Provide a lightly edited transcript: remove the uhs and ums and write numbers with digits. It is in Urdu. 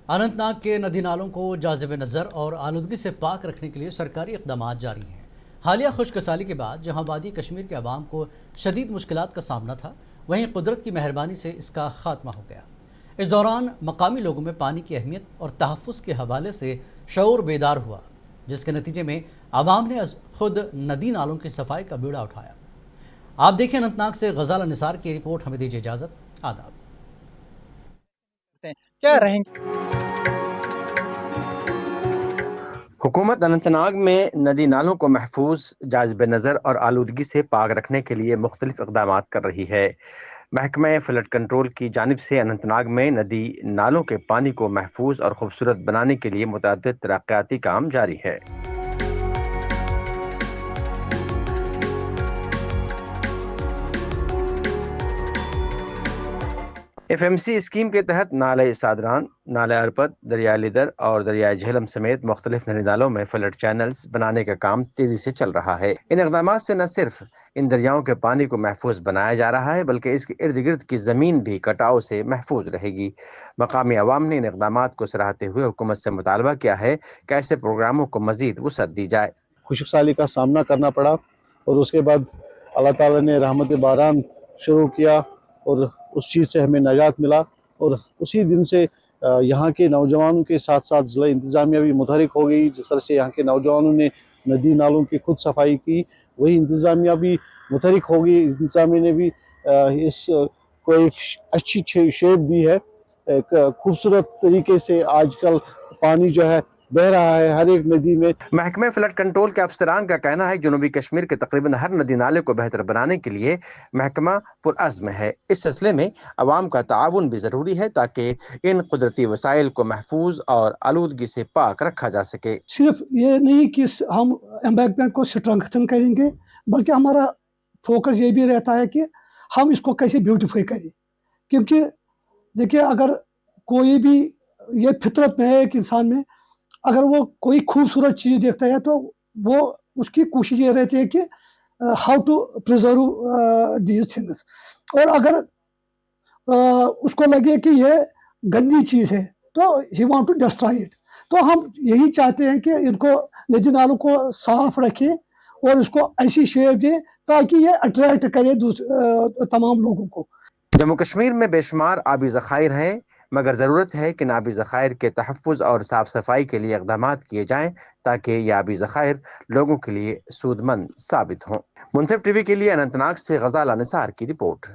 اننتناگ کے ندی نالوں کو جاذب نظر اور آلودگی سے پاک رکھنے کے لیے سرکاری اقدامات جاری ہیں۔ حالیہ خشک سالی کے بعد جہاں وادی کشمیر کے عوام کو شدید مشکلات کا سامنا تھا، وہیں قدرت کی مہربانی سے اس کا خاتمہ ہو گیا۔ اس دوران مقامی لوگوں میں پانی کی اہمیت اور تحفظ کے حوالے سے شعور بیدار ہوا، جس کے نتیجے میں عوام نے خود ندی نالوں کی صفائی کا بیڑا اٹھایا۔ آپ دیکھیں اننتناگ سے غزالہ نثار کی رپورٹ۔ ہمیں دیجیے اجازت۔ آداب۔ کیا رہیں حکومت اننت ناگ میں ندی نالوں کو محفوظ، جاذب نظر اور آلودگی سے پاک رکھنے کے لیے مختلف اقدامات کر رہی ہے۔ محکمہ فلڈ کنٹرول کی جانب سے اننت ناگ میں ندی نالوں کے پانی کو محفوظ اور خوبصورت بنانے کے لیے متعدد ترقیاتی کام جاری ہے۔ ایف ایم سی اسکیم کے تحت نالہ سادران، نالہ ارپد، دریائے لیدر اور دریائے جہلم سمیت مختلف ندی نالوں میں فلڈ چینلز بنانے کا کام تیزی سے چل رہا ہے۔ ان اقدامات سے نہ صرف ان دریاؤں کے پانی کو محفوظ بنایا جا رہا ہے، بلکہ اس کے ارد گرد کی زمین بھی کٹاؤ سے محفوظ رہے گی۔ مقامی عوام نے ان اقدامات کو سراہتے ہوئے حکومت سے مطالبہ کیا ہے کہ ایسے پروگراموں کو مزید وسعت دی جائے۔ خشک سالی کا سامنا کرنا پڑا اور اس کے بعد اللہ تعالیٰ نے رحمت باران شروع کیا اور اس چیز سے ہمیں نجات ملا، اور اسی دن سے یہاں کے نوجوانوں کے ساتھ ساتھ ضلع انتظامیہ بھی متحرک ہو گئی۔ جس طرح سے یہاں کے نوجوانوں نے ندی نالوں کی خود صفائی کی، وہی انتظامیہ بھی متحرک ہو گئی۔ انتظامیہ نے بھی اس کو ایک اچھی شیپ دی ہے۔ ایک خوبصورت طریقے سے آج کل پانی جو ہے بہ رہا ہے ہر ایک ندی میں۔ محکمہ فلڈ کنٹرول کے افسران کا کہنا ہے جنوبی کشمیر کے تقریباً ہر ندی نالے کو بہتر بنانے کے لیے محکمہ پرعزم ہے۔ اس سلسلے میں عوام کا تعاون بھی ضروری ہے تاکہ ان قدرتی وسائل کو محفوظ اور آلودگی سے پاک رکھا جا سکے۔ صرف یہ نہیں کہ ہم امبیکمنٹ کو اسٹرنگتھن کریں گے، بلکہ ہمارا فوکس یہ بھی رہتا ہے کہ ہم اس کو کیسے بیوٹیفائی کریں، کیونکہ دیکھیے اگر کوئی بھی یہ فطرت میں ہے ایک انسان میں، اگر وہ کوئی خوبصورت چیز دیکھتا ہے تو وہ اس کی کوشش یہ رہتی ہے کہ how to preserve these things, اور اگر اس کو لگے کہ یہ گندی چیز ہے تو ہی وانٹ ٹو ڈسٹرائی اٹ۔ تو ہم یہی چاہتے ہیں کہ ان کو ندی نالوں کو صاف رکھیں اور اس کو ایسی شیپ دیں تاکہ یہ اٹریکٹ کرے تمام لوگوں کو۔ جموں کشمیر میں بے شمار آبی ذخائر ہیں، مگر ضرورت ہے کہ ان آبی ذخائر کے تحفظ اور صاف صفائی کے لیے اقدامات کیے جائیں تاکہ یہ آبی ذخائر لوگوں کے لیے سود مند ثابت ہوں۔ منصف ٹی وی کے لیے اننت ناگ سے غزالہ نثار کی رپورٹ۔